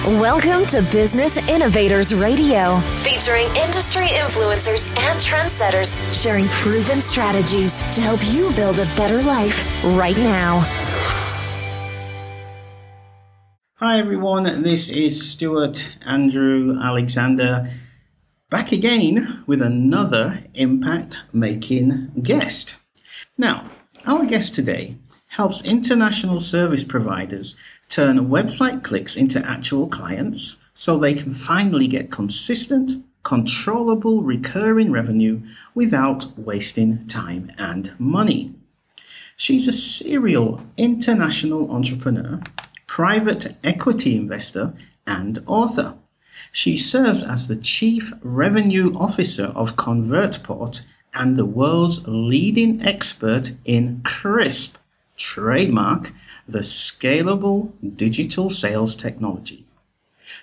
Welcome to Business Innovators Radio, featuring industry influencers and trendsetters sharing proven strategies to help you build a better life right now. Hi everyone, this is Stuart Andrew Alexander back again with another impact-making guest. Now, our guest today helps international service providers turn website clicks into actual clients so they can finally get consistent, controllable, recurring revenue without wasting time and money. She's a serial international entrepreneur, private equity investor, and author. She serves as the Chief Revenue Officer of ConvertPort and the world's leading expert in CRSP, trademark, the scalable digital sales technology.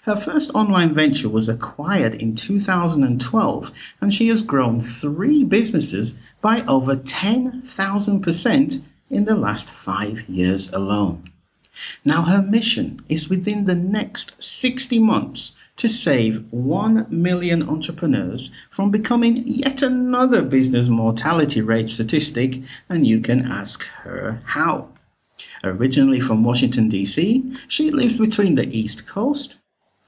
Her first online venture was acquired in 2012, and she has grown 3 businesses by over 10,000% in the last 5 years alone. Now, her mission is within the next 60 months to save 1 million entrepreneurs from becoming yet another business mortality rate statistic, and you can ask her how. Originally from Washington, D.C., she lives between the East Coast,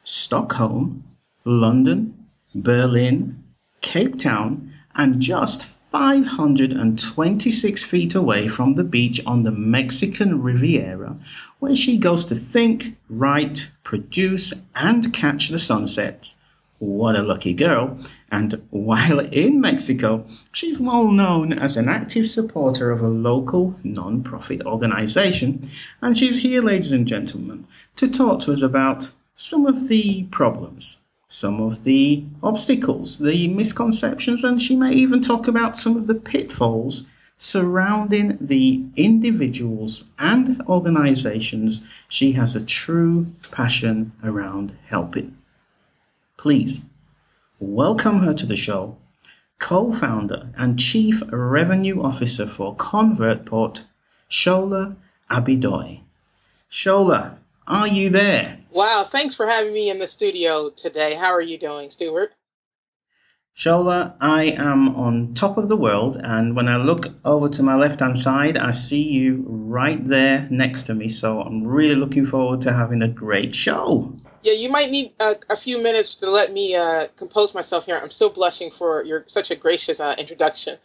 Stockholm, London, Berlin, Cape Town, and just 526 feet away from the beach on the Mexican Riviera, where she goes to think, write, produce, and catch the sunsets. What a lucky girl. And while in Mexico, she's well known as an active supporter of a local non-profit organization. And she's here, ladies and gentlemen, to talk to us about some of the problems, some of the obstacles, the misconceptions, and she may even talk about some of the pitfalls surrounding the individuals and organizations she has a true passion around helping. Please welcome her to the show, co-founder and Chief Revenue Officer for ConvertPort, SHOLA ABIDOYE. SHOLA, are you there? Wow, thanks for having me in the studio today. How are you doing, Stuart? SHOLA, I am on top of the world, and when I look over to my left-hand side, I see you right there next to me, so I'm really looking forward to having a great show. Yeah, you might need a few minutes to let me compose myself here. I'm still blushing for such a gracious introduction.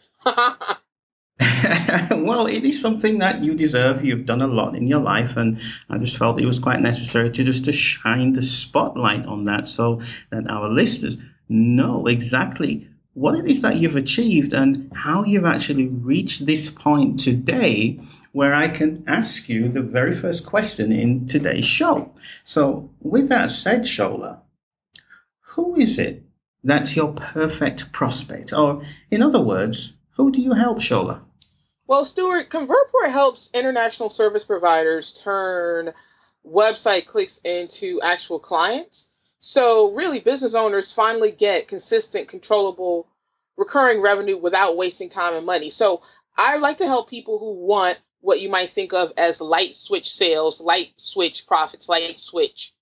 Well, it is something that you deserve. You've done a lot in your life, and I just felt it was quite necessary to shine the spotlight on that so that our listeners know exactly what it is that you've achieved and how you've actually reached this point today where I can ask you the very first question in today's show. So with that said, SHOLA, who is it that's your perfect prospect? Or in other words, who do you help, SHOLA? Well, Stuart, ConvertPort helps international service providers turn website clicks into actual clients. So really, business owners finally get consistent, controllable, recurring revenue without wasting time and money. So I like to help people who want what you might think of as light switch sales, light switch profits, light switch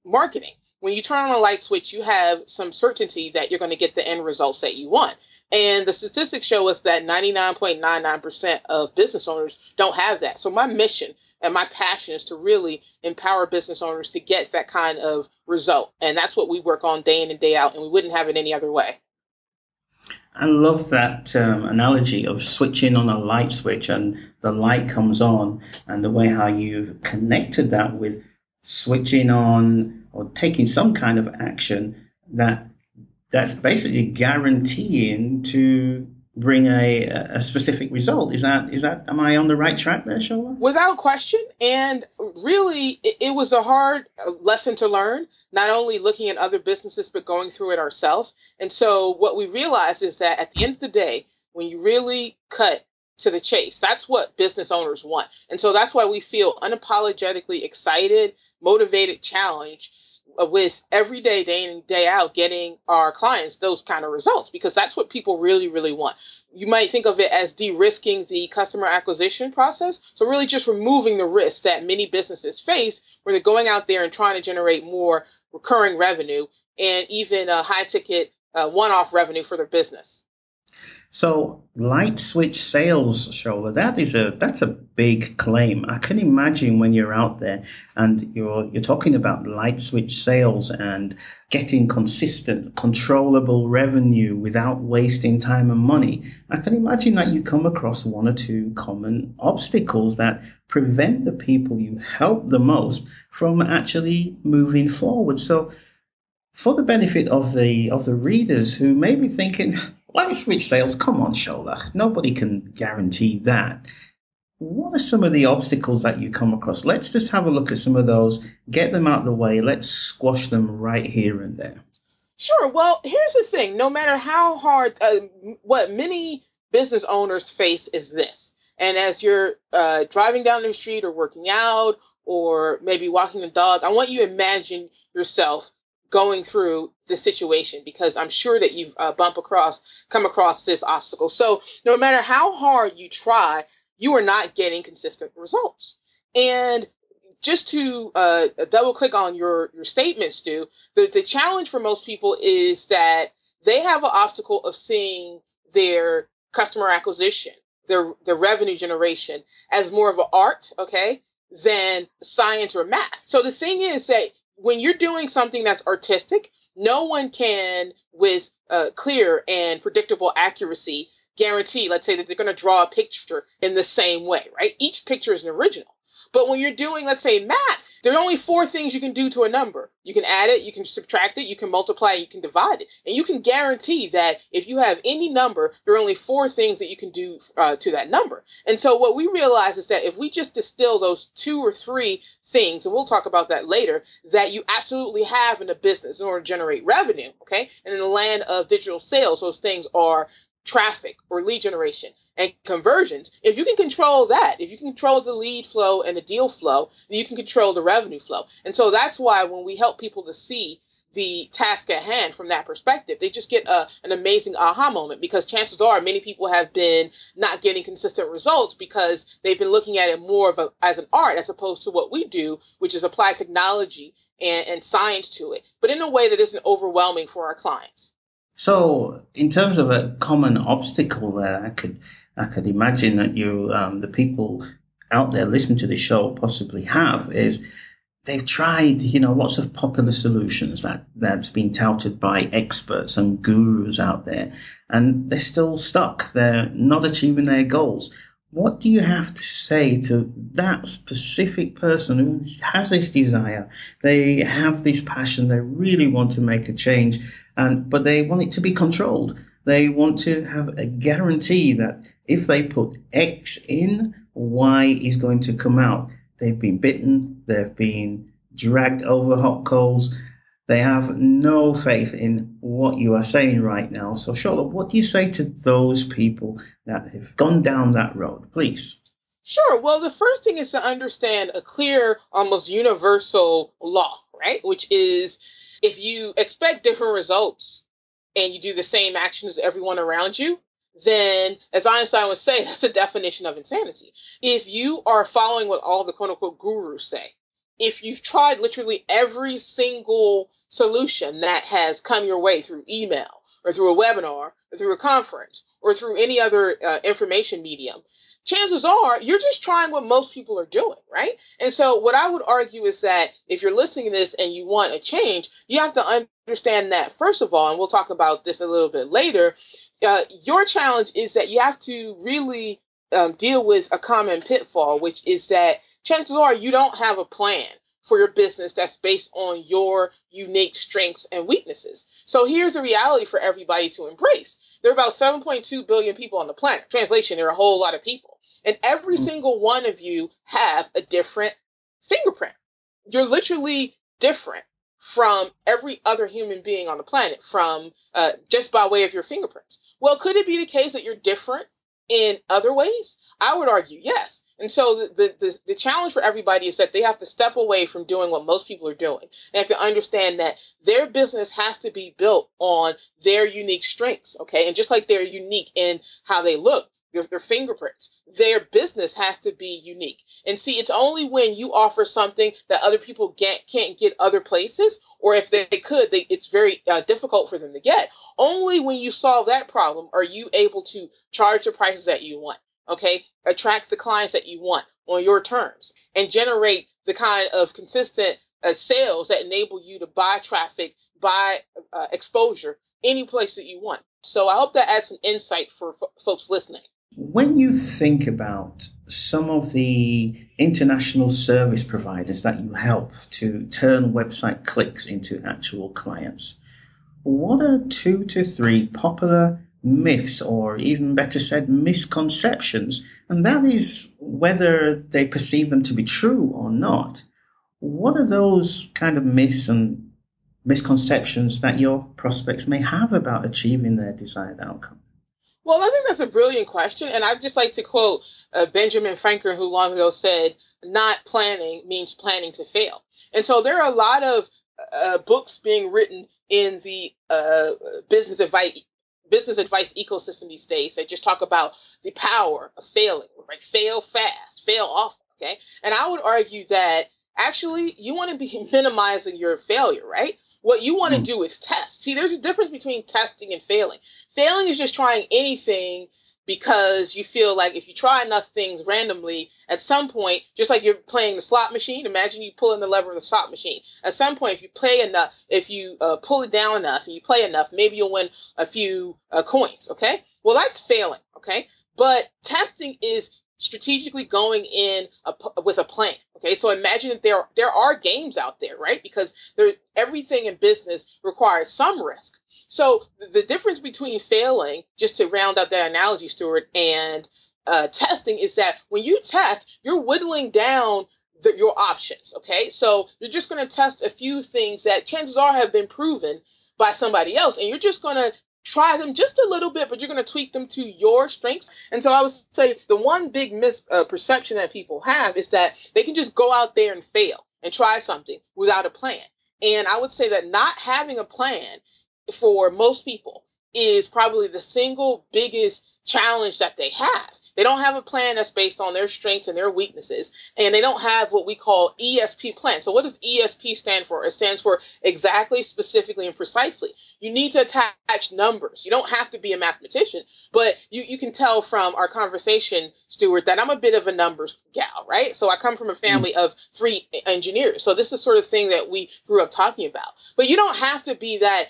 marketing. When you turn on a light switch, you have some certainty that you're going to get the end results that you want. And the statistics show us that 99.99% of business owners don't have that. So my mission and my passion is to really empower business owners to get that kind of result. And that's what we work on day in and day out, and we wouldn't have it any other way. I love that analogy of switching on a light switch and the light comes on, and the way how you've connected that with switching on or taking some kind of action that's basically guaranteeing to bring a specific result. Is that am I on the right track there, SHOLA? Without question. And really, it was a hard lesson to learn, not only looking at other businesses, but going through it ourselves. And so what we realized is that at the end of the day, when you really cut to the chase, that's what business owners want. And so that's why we feel unapologetically excited, motivated, challenged with every day, day in and day out, getting our clients those kind of results, because that's what people really, really want. you might think of it as de-risking the customer acquisition process. So really just removing the risk that many businesses face when they're going out there and trying to generate more recurring revenue and even high ticket one-off revenue for their business. So light switch sales, Shola, that's a big claim. I can imagine when you're out there and you're talking about light switch sales and getting consistent, controllable revenue without wasting time and money. I can imagine that you come across one or two common obstacles that prevent the people you help the most from actually moving forward. So for the benefit of the readers who may be thinking, light switch sales, come on, Shola, nobody can guarantee that. What are some of the obstacles that you come across? Let's just have a look at some of those, get them out of the way. Let's squash them right here and there. Sure. Well, here's the thing. No matter how hard, what many business owners face is this. And as you're driving down the street or working out or maybe walking the dog, I want you to imagine yourself going through this situation, because I'm sure that you've come across this obstacle. So no matter how hard you try, you are not getting consistent results. And just to double click on your statement, Stu, the challenge for most people is that they have an obstacle of seeing their customer acquisition, their revenue generation as more of an art, okay, than science or math. So the thing is that when you're doing something that's artistic, no one can, with clear and predictable accuracy, guarantee, let's say, that they're going to draw a picture in the same way, right? Each picture is an original. But when you're doing, let's say, math, there are only 4 things you can do to a number. You can add it, you can subtract it, you can multiply it, you can divide it. And you can guarantee that if you have any number, there are only 4 things that you can do to that number. And so what we realize is that if we just distill those 2 or 3 things, and we'll talk about that later, that you absolutely have in a business in order to generate revenue, okay? And in the land of digital sales, those things are traffic or lead generation and conversions. If you can control that, if you can control the lead flow and the deal flow, then you can control the revenue flow. And so that's why when we help people to see the task at hand from that perspective, they just get an amazing aha moment, because chances are many people have been not getting consistent results because they've been looking at it more as an art as opposed to what we do, which is apply technology and science to it, but in a way that isn't overwhelming for our clients. So, in terms of a common obstacle there, I could imagine that the people out there listening to the show possibly have is they've tried, lots of popular solutions that's been touted by experts and gurus out there, and they're still stuck. They're not achieving their goals. What do you have to say to that specific person who has this desire? They have this passion. They really want to make a change, but they want it to be controlled. They want to have a guarantee that if they put X in, Y is going to come out. They've been bitten. They've been dragged over hot coals. They have no faith in what you are saying right now. So, Shola, what do you say to those people that have gone down that road, please? Sure. Well, the first thing is to understand a clear, almost universal law, right? Which is, if you expect different results and you do the same actions as everyone around you, then, as Einstein would say, that's a definition of insanity. If you are following what all the quote-unquote gurus say, if you've tried literally every single solution that has come your way through email or through a webinar or through a conference or through any other information medium, chances are you're just trying what most people are doing, right? And so what I would argue is that if you're listening to this and you want a change, you have to understand that, first of all, and we'll talk about this a little bit later, your challenge is that you have to really deal with a common pitfall, which is that chances are you don't have a plan for your business that's based on your unique strengths and weaknesses. So here's a reality for everybody to embrace. There are about 7.2 billion people on the planet. Translation, there are a whole lot of people. And every single one of you have a different fingerprint. You're literally different from every other human being on the planet, from just by way of your fingerprints. Well, could it be the case that you're different in other ways? I would argue yes. And so the challenge for everybody is that they have to step away from doing what most people are doing. They have to understand that their business has to be built on their unique strengths, okay? And just like they're unique in how they look, their fingerprints, their business has to be unique. And see, it's only when you offer something that other people can't get other places, or if they could, it's very difficult for them to get. Only when you solve that problem are you able to charge the prices that you want. Okay, attract the clients that you want on your terms and generate the kind of consistent sales that enable you to buy traffic, buy exposure any place that you want. So I hope that adds some insight for folks listening. When you think about some of the international service providers that you help to turn website clicks into actual clients, what are 2 to 3 popular myths, or even better said, misconceptions, and that is whether they perceive them to be true or not? What are those kind of myths and misconceptions that your prospects may have about achieving their desired outcome? Well, I think that's a brilliant question. And I'd just like to quote Benjamin Franklin, who long ago said, not planning means planning to fail. And so there are a lot of books being written in the business advice ecosystem these days that just talk about the power of failing, right? Fail fast, fail often, okay? And I would argue that actually you want to be minimizing your failure, right? What you want to do is test. See, there's a difference between testing and failing. Failing is just trying anything because you feel like if you try enough things randomly, at some point, just like you're playing the slot machine, imagine you pulling the lever of the slot machine. At some point, if you play enough, if you pull it down enough and you play enough, maybe you'll win a few coins, okay? Well, that's failing, okay? But testing is strategically going in with a plan. Okay, so imagine that there are games out there, right? Because everything in business requires some risk. So the difference between failing, just to round up that analogy, Stuart, and testing is that when you test, you're whittling down your options. Okay, so you're just going to test a few things that chances are have been proven by somebody else, and you're just going to try them just a little bit, but you're going to tweak them to your strengths. And so I would say the one big misperception that people have is that they can just go out there and fail and try something without a plan. And I would say that not having a plan for most people is probably the single biggest challenge that they have. They don't have a plan that's based on their strengths and their weaknesses, and they don't have what we call ESP plan. So what does ESP stand for? It stands for exactly, specifically, and precisely. You need to attach numbers. You don't have to be a mathematician, but you can tell from our conversation, Stuart, that I'm a bit of a numbers gal, right? So I come from a family of 3 engineers. So this is the sort of thing that we grew up talking about. But you don't have to be that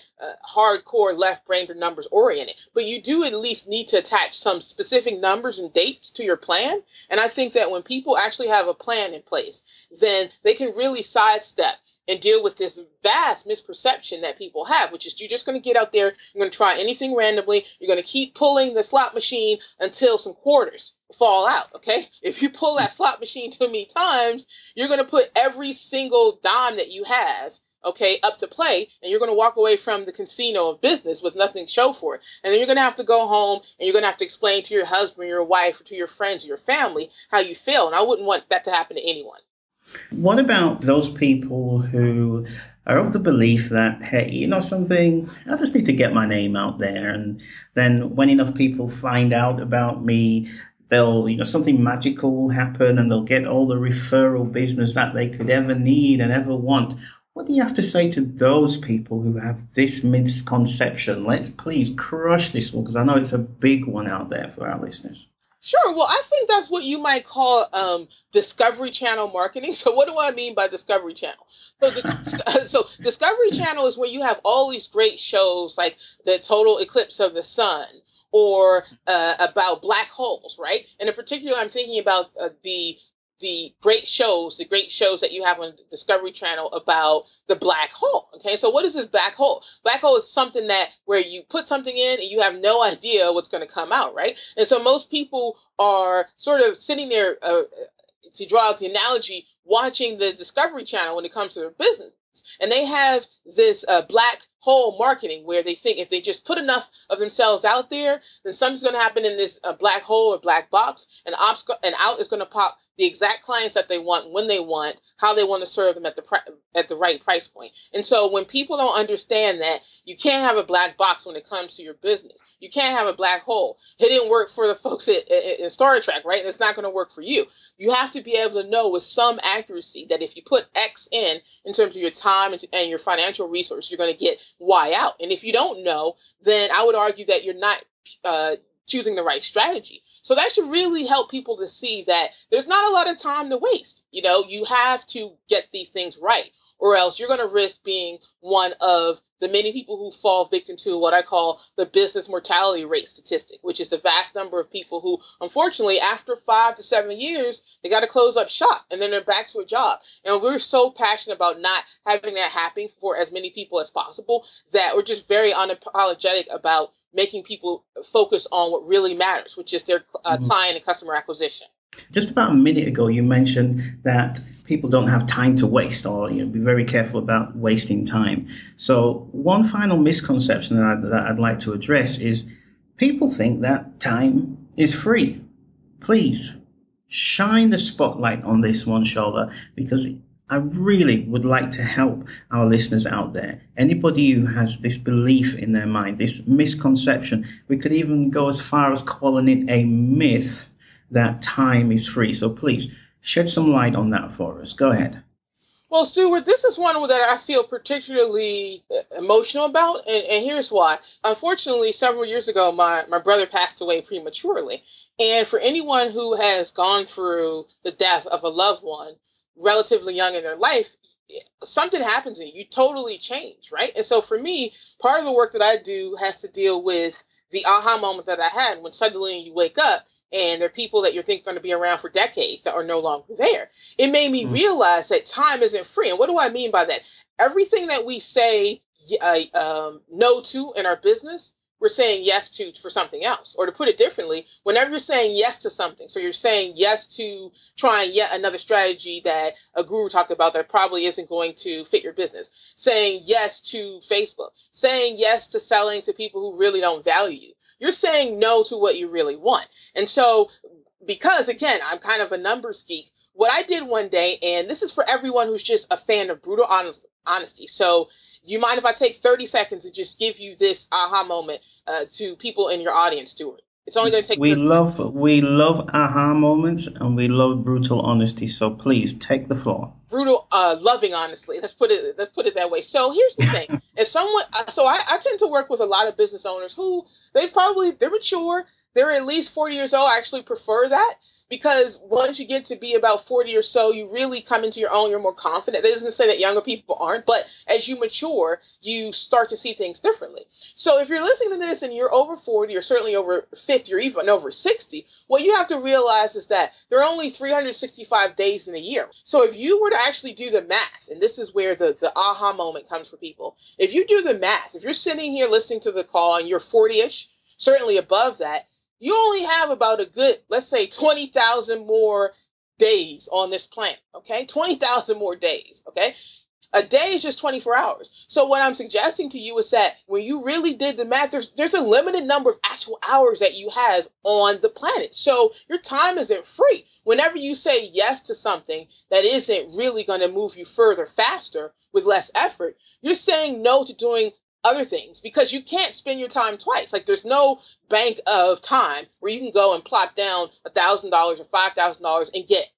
hardcore left-brained or numbers oriented, but you do at least need to attach some specific numbers and dates to your plan. And I think that when people actually have a plan in place, then they can really sidestep and deal with this vast misperception that people have, which is you're just going to get out there, you're going to try anything randomly, you're going to keep pulling the slot machine until some quarters fall out, okay? If you pull that slot machine too many times, you're going to put every single dime that you have, okay, up to play, and you're going to walk away from the casino of business with nothing to show for it. And then you're going to have to go home and you're going to have to explain to your husband, your wife, or to your friends, or your family how you feel. And I wouldn't want that to happen to anyone. What about those people who are of the belief that, hey, you know something, I just need to get my name out there, and then when enough people find out about me, they'll, something magical will happen and they'll get all the referral business that they could ever need and ever want. What do you have to say to those people who have this misconception? Let's please crush this one, because I know it's a big one out there for our listeners. Sure. Well, I think that's what you might call Discovery Channel marketing. So what do I mean by Discovery Channel? So Discovery Channel is where you have all these great shows like the total eclipse of the sun or about black holes, right? And in particular, I'm thinking about the great shows that you have on Discovery Channel about the black hole. Okay, so what is this black hole? Black hole is something that where you put something in and you have no idea what's going to come out, right? And so most people are sort of sitting there, to draw out the analogy, watching the Discovery Channel when it comes to their business. And they have this black hole marketing where they think if they just put enough of themselves out there, then something's going to happen in this black hole or black box, and out is going to pop the exact clients that they want, when they want, how they want to serve them at the right price point. And so when people don't understand that you can't have a black box when it comes to your business, you can't have a black hole. It didn't work for the folks in Star Trek, right? And it's not going to work for you. You have to be able to know with some accuracy that if you put X in terms of your time and your financial resources, you're going to get Y out. And if you don't know, then I would argue that you're not choosing the right strategy. So that should really help people to see that there's not a lot of time to waste. You know, you have to get these things right, or else you're going to risk being one of the many people who fall victim to what I call the business mortality rate statistic, which is the vast number of people who, unfortunately, after 5 to 7 years, they got to close up shop and then they're back to a job. And we're so passionate about not having that happen for as many people as possible that we're just very unapologetic about making people focus on what really matters, which is their client and customer acquisition. Just about a minute ago, you mentioned that people don't have time to waste, or be very careful about wasting time. So one final misconception that I'd like to address is people think that time is free. Please shine the spotlight on this one, Shola, because I really would like to help our listeners out there. Anybody who has this belief in their mind, this misconception, we could even go as far as calling it a myth that time is free. So please shed some light on that for us. Go ahead. Well, Stuart, this is one that I feel particularly emotional about, and here's why. Unfortunately, several years ago, my brother passed away prematurely. And for anyone who has gone through the death of a loved one relatively young in their life, something happens and you totally change, right? And so for me, part of the work that I do has to deal with the aha moment that I had when suddenly you wake up and there are people that you think are going to be around for decades that are no longer there. It made me realize that time isn't free. And what do I mean by that? Everything that we say no to in our business, we're saying yes to for something else. Or to put it differently, whenever you're saying yes to something, so you're saying yes to trying yet another strategy that a guru talked about that probably isn't going to fit your business, saying yes to Facebook, saying yes to selling to people who really don't value you, you're saying no to what you really want. And so, because again, I'm kind of a numbers geek, what I did one day, and this is for everyone who's just a fan of brutal honesty. So you mind if I take 30 seconds and just give you this aha moment to people in your audience, Stuart? It's only going to take. We love aha moments and we love brutal honesty. So please take the floor. Brutal, loving honestly. Let's put it that way. So here's the thing: if someone, I tend to work with a lot of business owners who they're mature. They're at least 40 years old. I actually prefer that. Because once you get to be about 40 or so, you really come into your own, you're more confident. That doesn't say that younger people aren't, but as you mature, you start to see things differently. So if you're listening to this and you're over 40 or certainly over 50 or even over 60, what you have to realize is that there are only 365 days in a year. So if you were to actually do the math, and this is where the aha moment comes for people. If you do the math, if you're sitting here listening to the call and you're 40-ish, certainly above that, you only have about a good, let's say, 20,000 more days on this planet, okay? 20,000 more days, okay? A day is just 24 hours. So what I'm suggesting to you is that when you really did the math, there's a limited number of actual hours that you have on the planet. So your time isn't free. Whenever you say yes to something that isn't really going to move you further faster with less effort, you're saying no to doing other things, because you can't spend your time twice. Like there's no bank of time where you can go and plop down $1,000 or $5,000 and get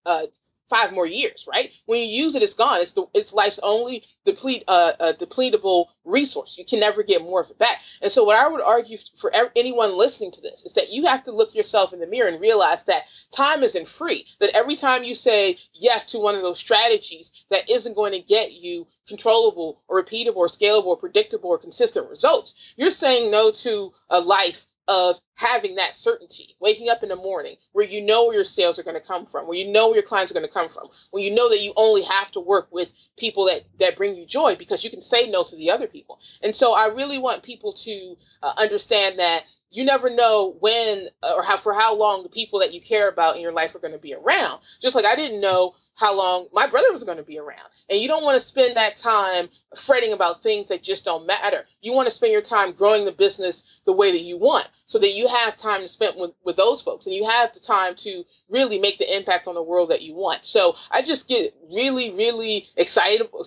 5 more years, right? When you use it, it's gone. It's life's only depletable resource. You can never get more of it back. And so what I would argue for anyone listening to this is that you have to look yourself in the mirror and realize that time isn't free. That every time you say yes to one of those strategies that isn't going to get you controllable or repeatable or scalable or predictable or consistent results, you're saying no to a life of having that certainty, waking up in the morning where you know where your sales are going to come from, where you know where your clients are going to come from, where you know that you only have to work with people that bring you joy because you can say no to the other people. And so I really want people to understand that you never know when or for how long the people that you care about in your life are going to be around. Just like I didn't know how long my brother was going to be around. And you don't want to spend that time fretting about things that just don't matter. You want to spend your time growing the business the way that you want so that you have time to spend with those folks and you have the time to really make the impact on the world that you want. So I just get really, really excitable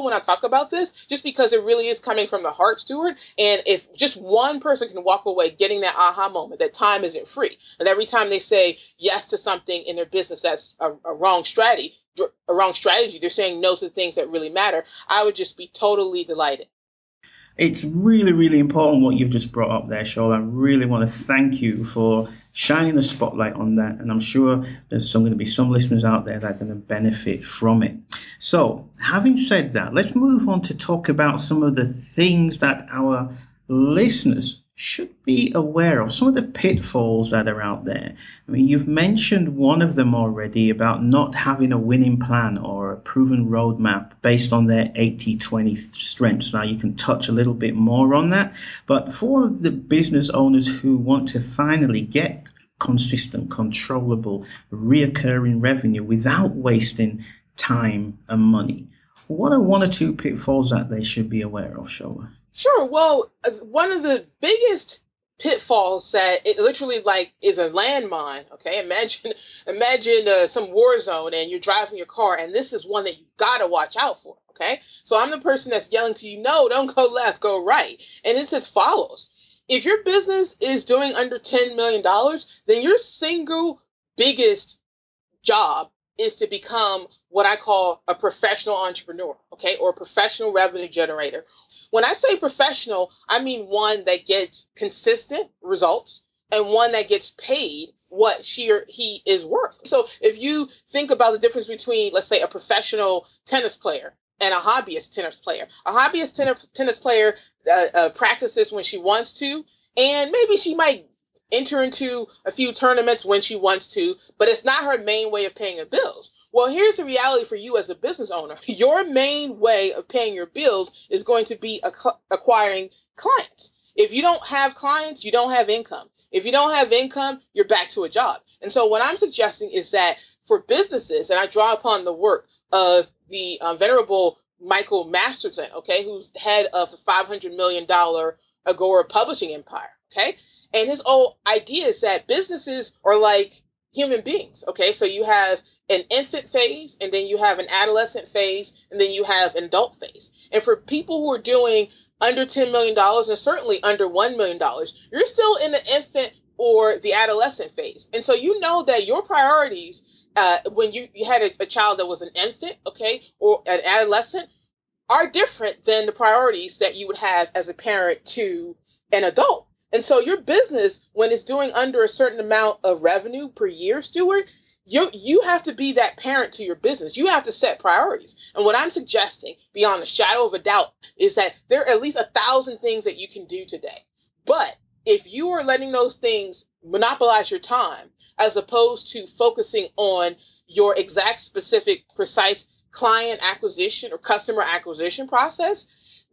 when I talk about this, just because it really is coming from the heart, Stuart. And if just one person can walk away getting that aha moment, that time isn't free. And every time they say yes to something in their business that's a wrong strategy, they're saying no to the things that really matter, I would just be totally delighted. It's really, really important what you've just brought up there, Shola. I really want to thank you for shining a spotlight on that. And I'm sure there's going to be some listeners out there that are going to benefit from it. So having said that, let's move on to talk about some of the things that our listeners should be aware of, some of the pitfalls that are out there. I mean, you've mentioned one of them already about not having a winning plan or a proven roadmap based on their 80-20 strengths. Now, you can touch a little bit more on that, but for the business owners who want to finally get consistent, controllable, reoccurring revenue without wasting time and money, what are one or two pitfalls that they should be aware of, Shola? Sure. Well, one of the biggest pitfalls that it literally is a landmine. Okay, imagine some war zone and you're driving your car, and this is one that you gotta watch out for. Okay, so I'm the person that's yelling to you, no, don't go left, go right, and it's as follows: if your business is doing under $10 million, then your single biggest job is to become what I call a professional entrepreneur, okay, or a professional revenue generator. When I say professional, I mean one that gets consistent results and one that gets paid what she or he is worth. So if you think about the difference between, let's say, a professional tennis player and a hobbyist tennis player, a hobbyist tennis player practices when she wants to, and maybe she might enter into a few tournaments when she wants to, but it's not her main way of paying her bills. Well, here's the reality for you as a business owner. Your main way of paying your bills is going to be acquiring clients. If you don't have clients, you don't have income. If you don't have income, you're back to a job. And so what I'm suggesting is that for businesses, and I draw upon the work of the venerable Michael Masterson, okay, who's head of the $500 million Agora publishing empire, okay? And his whole idea is that businesses are like human beings, okay? So you have an infant phase, and then you have an adolescent phase, and then you have an adult phase. And for people who are doing under $10 million and certainly under $1 million, you're still in the infant or the adolescent phase. And so you know that your priorities, when you had a child that was an infant, okay, or an adolescent, are different than the priorities that you would have as a parent to an adult. And so your business, when it's doing under a certain amount of revenue per year, Stuart, you have to be that parent to your business. You have to set priorities. And what I'm suggesting, beyond a shadow of a doubt, is that there are at least 1,000 things that you can do today. But if you are letting those things monopolize your time, as opposed to focusing on your exact, specific, precise client acquisition or customer acquisition process,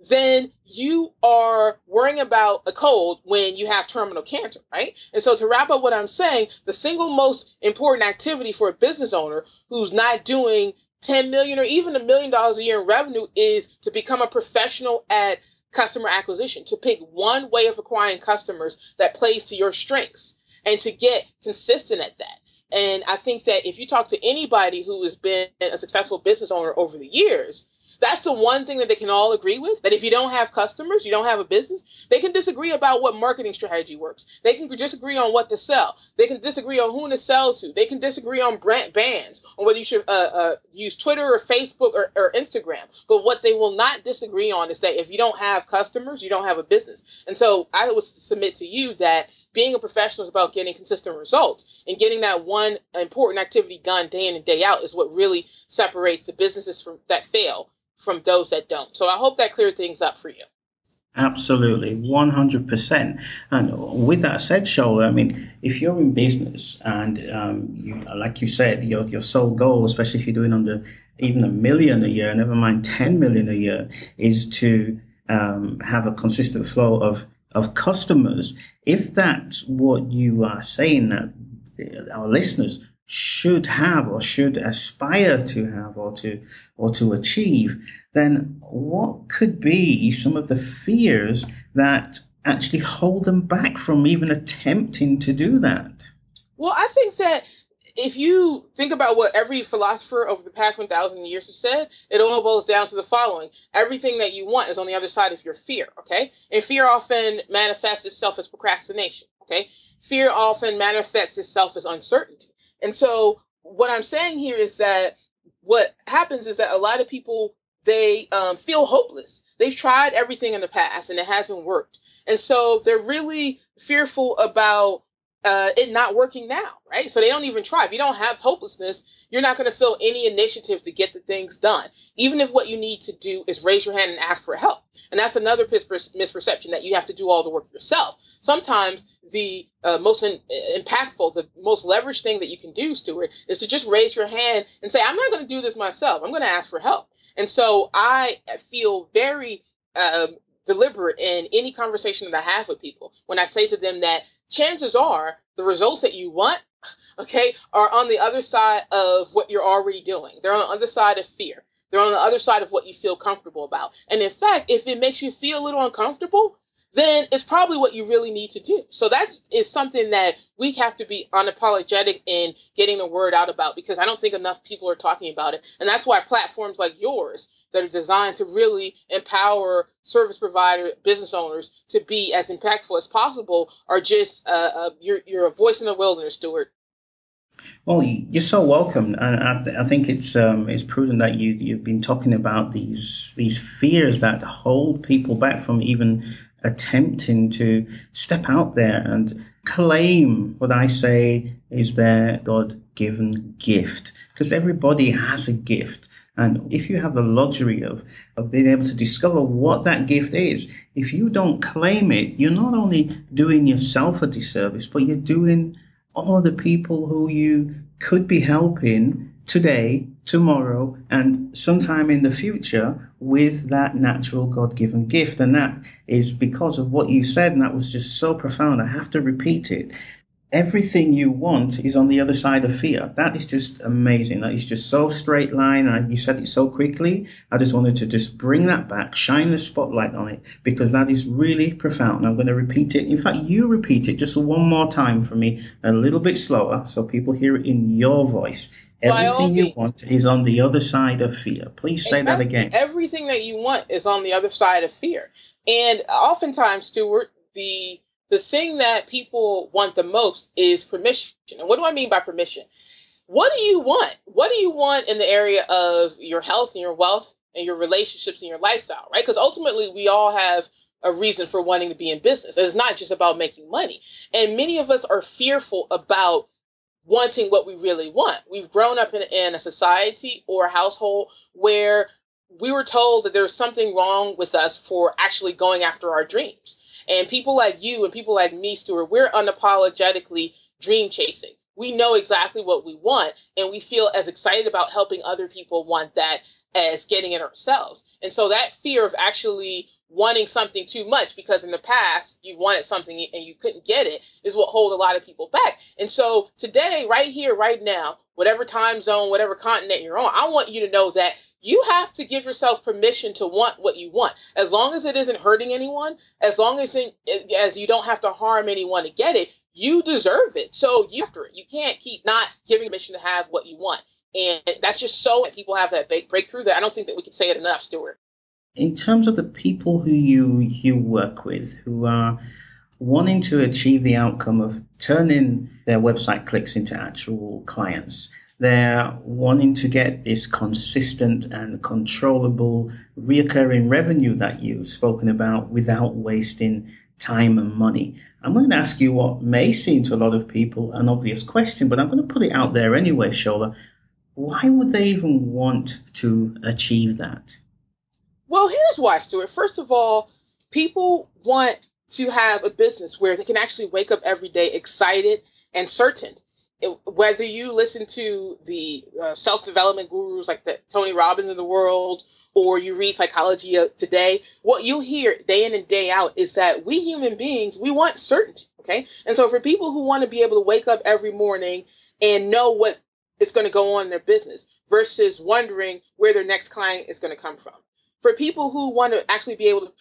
then you are worrying about a cold when you have terminal cancer, right? And so to wrap up what I'm saying, the single most important activity for a business owner who's not doing 10 million or even $1 million a year in revenue is to become a professional at customer acquisition, to pick one way of acquiring customers that plays to your strengths and to get consistent at that. And I think that if you talk to anybody who has been a successful business owner over the years, that's the one thing that they can all agree with, that if you don't have customers, you don't have a business. They can disagree about what marketing strategy works. They can disagree on what to sell. They can disagree on who to sell to. They can disagree on brand bans, on whether you should use Twitter or Facebook or Instagram. But what they will not disagree on is that if you don't have customers, you don't have a business. And so I would submit to you that being a professional is about getting consistent results, and getting that one important activity done day in and day out is what really separates the businesses that fail from those that don't. So I hope that cleared things up for you. Absolutely, 100%. And with that said, Shola, I mean, if you're in business and like you said, your sole goal, especially if you're doing under even 1 million a year, never mind 10 million a year, is to have a consistent flow of customers. If that's what you are saying that our listeners should have or should aspire to have or to achieve, then what could be some of the fears that actually hold them back from even attempting to do that? Well, I think that if you think about what every philosopher over the past 1,000 years has said, it all boils down to the following. Everything that you want is on the other side of your fear, okay? And fear often manifests itself as procrastination, okay? Fear often manifests itself as uncertainty. And so what I'm saying here is that what happens is that a lot of people, they feel hopeless. They've tried everything in the past and it hasn't worked. And so they're really fearful about it not working now, right? So they don't even try. If you don't have hopelessness, you're not going to feel any initiative to get the things done, even if what you need to do is raise your hand and ask for help. And that's another misperception, that you have to do all the work yourself. Sometimes the most impactful, the most leveraged thing that you can do, Stuart, is to just raise your hand and say, I'm not going to do this myself. I'm going to ask for help. And so I feel very deliberate in any conversation that I have with people when I say to them that chances are the results that you want, okay, are on the other side of what you're already doing. They're on the other side of fear. They're on the other side of what you feel comfortable about. And in fact, if it makes you feel a little uncomfortable, then it's probably what you really need to do. So that is something that we have to be unapologetic in getting the word out about, because I don't think enough people are talking about it. And that's why platforms like yours that are designed to really empower service provider business owners to be as impactful as possible are just you're a voice in the wilderness, Stuart. Well, you're so welcome, and I think it's prudent that you've been talking about these fears that hold people back from even attempting to step out there and claim what I say is their God-given gift, because everybody has a gift. And if you have the luxury of being able to discover what that gift is, if you don't claim it, you're not only doing yourself a disservice, but you're doing all the people who you could be helping today, tomorrow, and sometime in the future with that natural God-given gift. And that is because of what you said, and that was just so profound. I have to repeat it. Everything you want is on the other side of fear. That is just amazing. That is just so straight line. You said it so quickly. I just wanted to just bring that back, shine the spotlight on it, because that is really profound. I'm going to repeat it. In fact, you repeat it just one more time for me, a little bit slower, so people hear it in your voice. Everything you want is on the other side of fear. Please say that again. Everything that you want is on the other side of fear. And oftentimes, Stuart, the thing that people want the most is permission. And what do I mean by permission? What do you want? What do you want in the area of your health and your wealth and your relationships and your lifestyle, right? Because ultimately we all have a reason for wanting to be in business. It's not just about making money. And many of us are fearful about wanting what we really want. We've grown up in a society or a household where we were told that there's something wrong with us for actually going after our dreams. And people like you and people like me, Stuart, we're unapologetically dream chasing. We know exactly what we want, and we feel as excited about helping other people want that as getting it ourselves. And so that fear of actually wanting something too much because in the past you wanted something and you couldn't get it is what hold a lot of people back. And so today, right here, right now, whatever time zone, whatever continent you're on, I want you to know that you have to give yourself permission to want what you want. As long as it isn't hurting anyone, as long as you don't have to harm anyone to get it, you deserve it. So you after it. You can't keep not giving permission to have what you want. And that's just so that people have that breakthrough that I don't think that we can say it enough, Stuart. In terms of the people who you work with, who are wanting to achieve the outcome of turning their website clicks into actual clients, they're wanting to get this consistent and controllable reoccurring revenue that you've spoken about without wasting time and money. I'm going to ask you what may seem to a lot of people an obvious question, but I'm going to put it out there anyway, Shola. Why would they even want to achieve that? Well, here's why, Stuart. First of all, People want to have a business where they can actually wake up every day excited and certain. Whether you listen to the self-development gurus like the Tony Robbins of the world, or you read Psychology Today, what you hear day in and day out is that we human beings, we want certainty, okay? And so for people who want to be able to wake up every morning and know what is going to go on in their business versus wondering where their next client is going to come from. For people who want to actually be able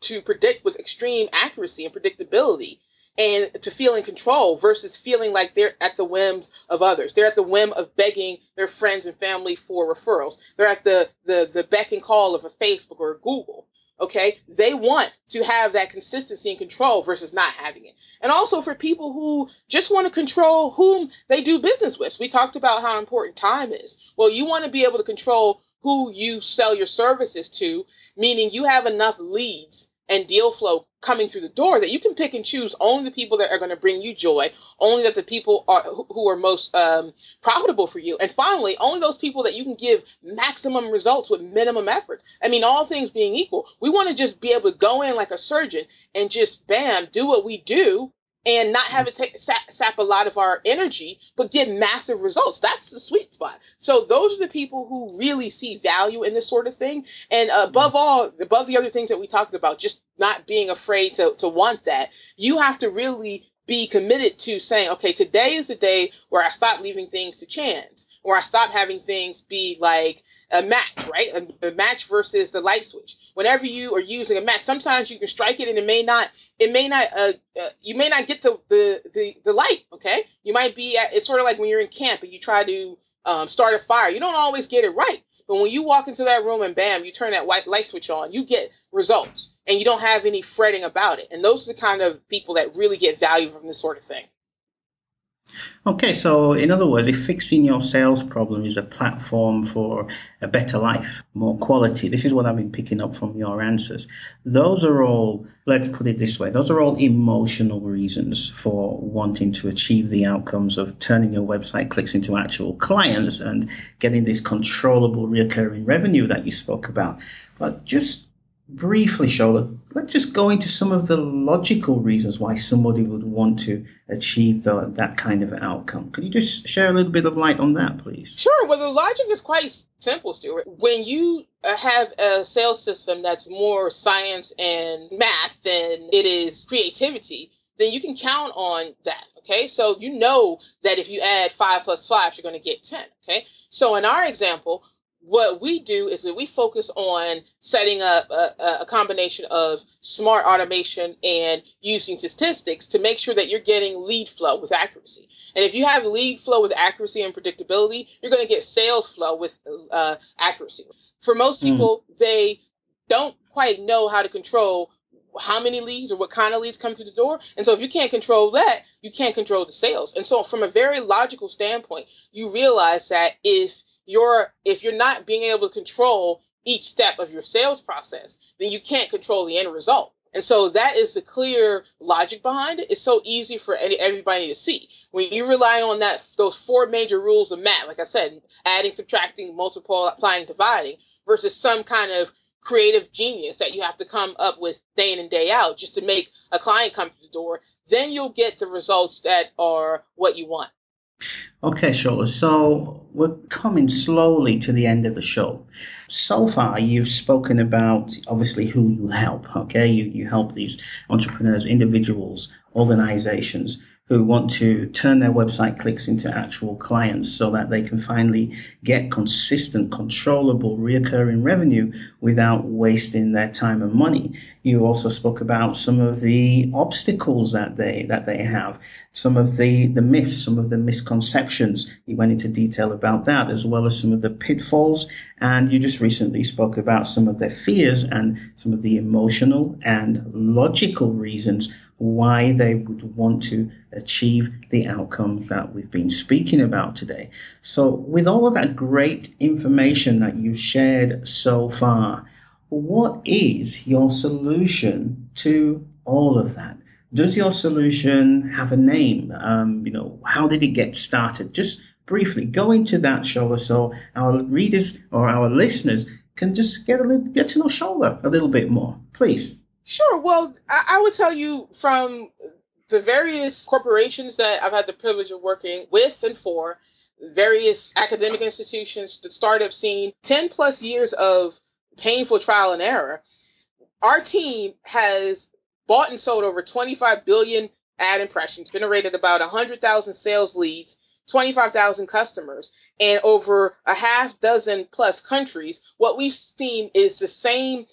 to predict with extreme accuracy and predictability, and to feel in control versus feeling like they're at the whims of others. They're at the whim of begging their friends and family for referrals. They're at the beck and call of a Facebook or a Google. Okay. They want to have that consistency and control versus not having it. And also for people who just want to control whom they do business with. We talked about how important time is. Well, you want to be able to control who you sell your services to, meaning you have enough leads and deal flow coming through the door that you can pick and choose only the people that are going to bring you joy, only that the people are who are most profitable for you. And finally, only those people that you can give maximum results with minimum effort. I mean, all things being equal, we want to just be able to go in like a surgeon and just bam, do what we do and not have it sap a lot of our energy, but get massive results. That's the sweet spot. So those are the people who really see value in this sort of thing. And above all, above the other things that we talked about, just not being afraid to want that, you have to really be committed to saying, okay, today is the day where I stop leaving things to chance, or I stop having things be like a match, right? A match versus the light switch. Whenever you are using a match, sometimes you can strike it and you may not get the light. Okay. You might be it's sort of like when you're in camp and you try to start a fire. You don't always get it right. But when you walk into that room and bam, you turn that white light switch on, you get results and you don't have any fretting about it. And those are the kind of people that really get value from this sort of thing. Okay, so in other words, if fixing your sales problem is a platform for a better life, more quality, this is what I've been picking up from your answers. Those are all, let's put it this way, those are all emotional reasons for wanting to achieve the outcomes of turning your website clicks into actual clients and getting this controllable recurring revenue that you spoke about. But just briefly, Shola, let's just go into some of the logical reasons why somebody would want to achieve that kind of outcome. Could you just share a little bit of light on that, please? Sure. Well, the logic is quite simple, Stuart. When you have a sales system that's more science and math than it is creativity, then you can count on that. Okay. So you know that if you add 5 plus 5, you're going to get 10. Okay. So in our example, what we do is that we focus on setting up a combination of smart automation and using statistics to make sure that you're getting lead flow with accuracy. And if you have lead flow with accuracy and predictability, you're going to get sales flow with accuracy. For most people, they don't quite know how to control how many leads or what kind of leads come through the door. And so if you can't control that, you can't control the sales. And so from a very logical standpoint, you realize that if you're not being able to control each step of your sales process, then you can't control the end result. And so that is the clear logic behind it. It's so easy for everybody to see. When you rely on those 4 major rules of math, like I said, adding, subtracting, multiplying, dividing, versus some kind of creative genius that you have to come up with day in and day out just to make a client come to the door, then you'll get the results that are what you want. Okay, Shola, so we're coming slowly to the end of the show. So far, you've spoken about, obviously, who you help, okay? You help these entrepreneurs, individuals, organizations who want to turn their website clicks into actual clients so that they can finally get consistent, controllable, recurring revenue without wasting their time and money. You also spoke about some of the obstacles that they have, some of the myths, some of the misconceptions. You went into detail about that, as well as some of the pitfalls. And you just recently spoke about some of their fears and some of the emotional and logical reasons why they would want to achieve the outcomes that we've been speaking about today. So with all of that great information that you've shared so far, what is your solution to all of that? Does your solution have a name? How did it get started? Just briefly go into that, Shola, so our readers or our listeners can just get to know Shola a little bit more, please. Sure. Well, I would tell you from the various corporations that I've had the privilege of working with and for, various academic institutions, the startup scene, 10 plus years of painful trial and error, our team has bought and sold over 25 billion ad impressions, generated about 100,000 sales leads, 25,000 customers, and over a half dozen plus countries. What we've seen is the same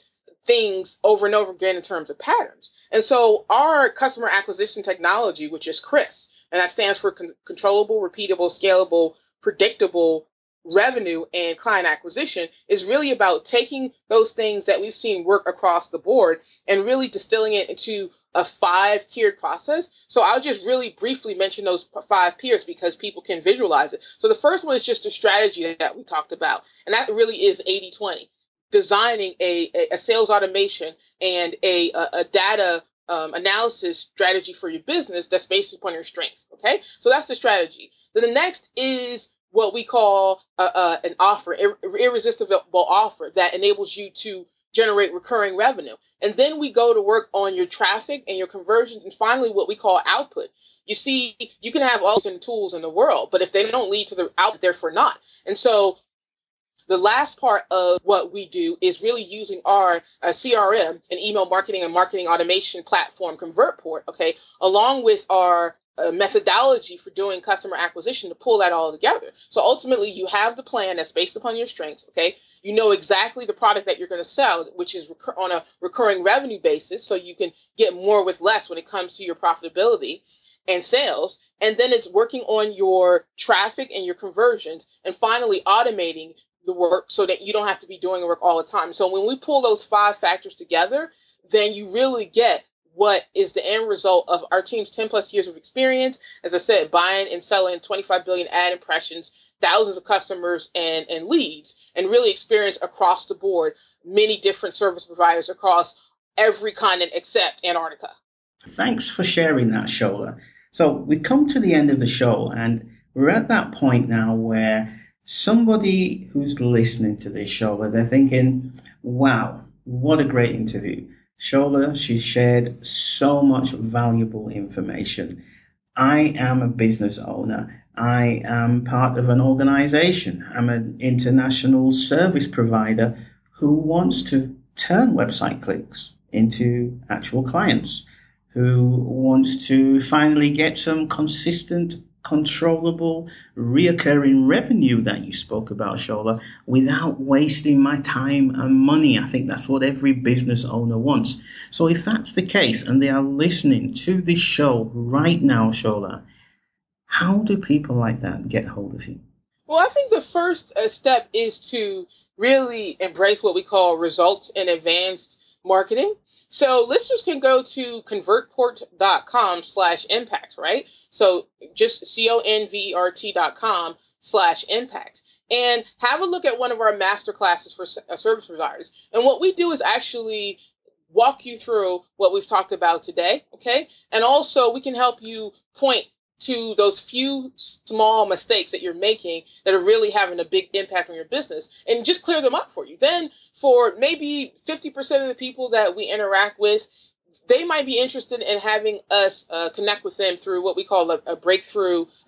things over and over again in terms of patterns. And so our customer acquisition technology, which is CRSP, and that stands for controllable, repeatable, scalable, predictable revenue and client acquisition, is really about taking those things that we've seen work across the board and really distilling it into a 5-tiered process. So I'll just really briefly mention those 5 tiers because people can visualize it. So the first one is just a strategy that we talked about, and that really is 80-20. Designing a sales automation and a data analysis strategy for your business that's based upon your strength. Okay, so that's the strategy. Then the next is what we call an offer, irresistible offer that enables you to generate recurring revenue. And then we go to work on your traffic and your conversions, and finally what we call output. You see, you can have all the tools in the world, but if they don't lead to the output, they're for naught. And so the last part of what we do is really using our CRM and email marketing and marketing automation platform, ConvertPort, okay, along with our methodology for doing customer acquisition to pull that all together. So ultimately, you have the plan that's based upon your strengths, okay? You know exactly the product that you're going to sell, which is on a recurring revenue basis, so you can get more with less when it comes to your profitability and sales. And then it's working on your traffic and your conversions, and finally automating the work so that you don't have to be doing the work all the time. So when we pull those 5 factors together, then you really get what is the end result of our team's 10 plus years of experience. As I said, buying and selling 25 billion ad impressions, thousands of customers and leads, and really experience across the board, many different service providers across every continent except Antarctica. Thanks for sharing that, Shola. So we come to the end of the show, and we're at that point now where somebody who's listening to this, Shola, they're thinking, wow, what a great interview. Shola, she shared so much valuable information. I am a business owner. I am part of an organization. I'm an international service provider who wants to turn website clicks into actual clients, who wants to finally get some consistent, controllable, reoccurring revenue that you spoke about, Shola, without wasting my time and money. I think that's what every business owner wants. So if that's the case and they are listening to this show right now, Shola, how do people like that get hold of you? Well, I think the first step is to really embrace what we call results in advanced marketing. So listeners can go to convertport.com/impact, right? So just convert.com/impact, and have a look at one of our master classes for service providers. And what we do is actually walk you through what we've talked about today, okay? And also we can help you point to those few small mistakes that you're making that are really having a big impact on your business and just clear them up for you. Then for maybe 50% of the people that we interact with, they might be interested in having us connect with them through what we call a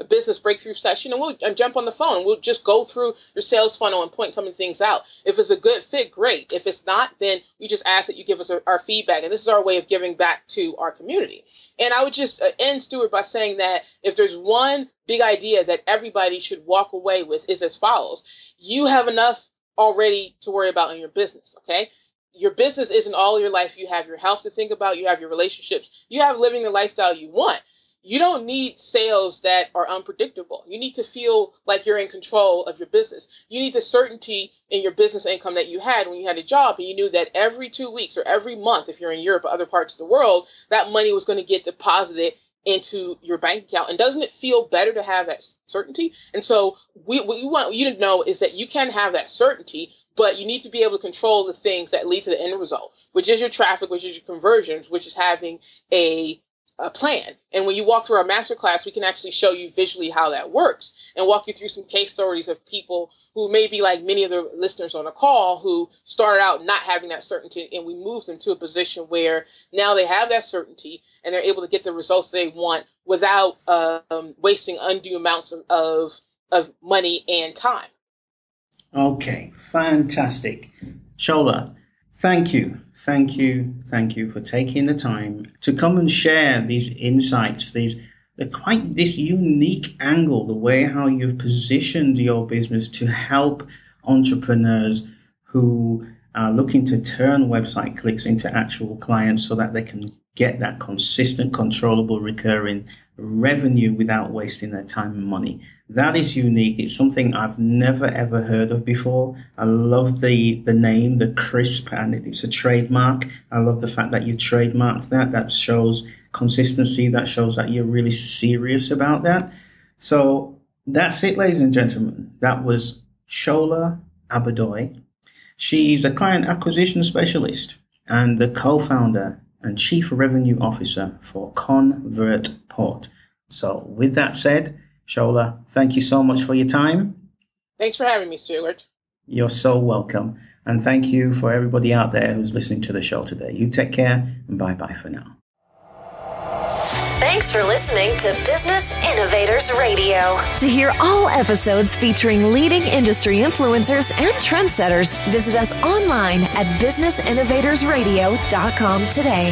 business breakthrough session. And we'll jump on the phone. We'll just go through your sales funnel and point some of the things out. If it's a good fit, great. If it's not, then we just ask that you give us our feedback. And this is our way of giving back to our community. And I would just end, Stuart, by saying that if there's one big idea that everybody should walk away with is as follows. You have enough already to worry about in your business, okay? Your business isn't all your life. You have your health to think about. You have your relationships. You have living the lifestyle you want. You don't need sales that are unpredictable. You need to feel like you're in control of your business. You need the certainty in your business income that you had when you had a job, and you knew that every 2 weeks or every month, if you're in Europe or other parts of the world, that money was going to get deposited into your bank account. And doesn't it feel better to have that certainty? And so what we want you to know is that you can have that certainty, but you need to be able to control the things that lead to the end result, which is your traffic, which is your conversions, which is having a a plan. And when you walk through our masterclass, we can actually show you visually how that works and walk you through some case stories of people who may be like many of the listeners on the call who started out not having that certainty, and we moved them to a position where now they have that certainty and they're able to get the results they want without wasting undue amounts of money and time. Okay, fantastic. Shola, thank you for taking the time to come and share these insights, this unique angle, the way how you've positioned your business to help entrepreneurs who are looking to turn website clicks into actual clients so that they can get that consistent, controllable, recurring revenue without wasting their time and money. That is unique. It's something I've never ever heard of before. I love the name, the CRSP, and it's a trademark. I love the fact that you trademarked that. That shows consistency. That shows that you're really serious about that. So that's it, ladies and gentlemen. That was Shola ABIDOYE. She's a client acquisition specialist and the co-founder and chief revenue officer for ConvertPort. So with that said, Shola, thank you so much for your time. Thanks for having me, Stuart. You're so welcome. And thank you for everybody out there who's listening to the show today. You take care and bye-bye for now. Thanks for listening to Business Innovators Radio. To hear all episodes featuring leading industry influencers and trendsetters, visit us online at businessinnovatorsradio.com today.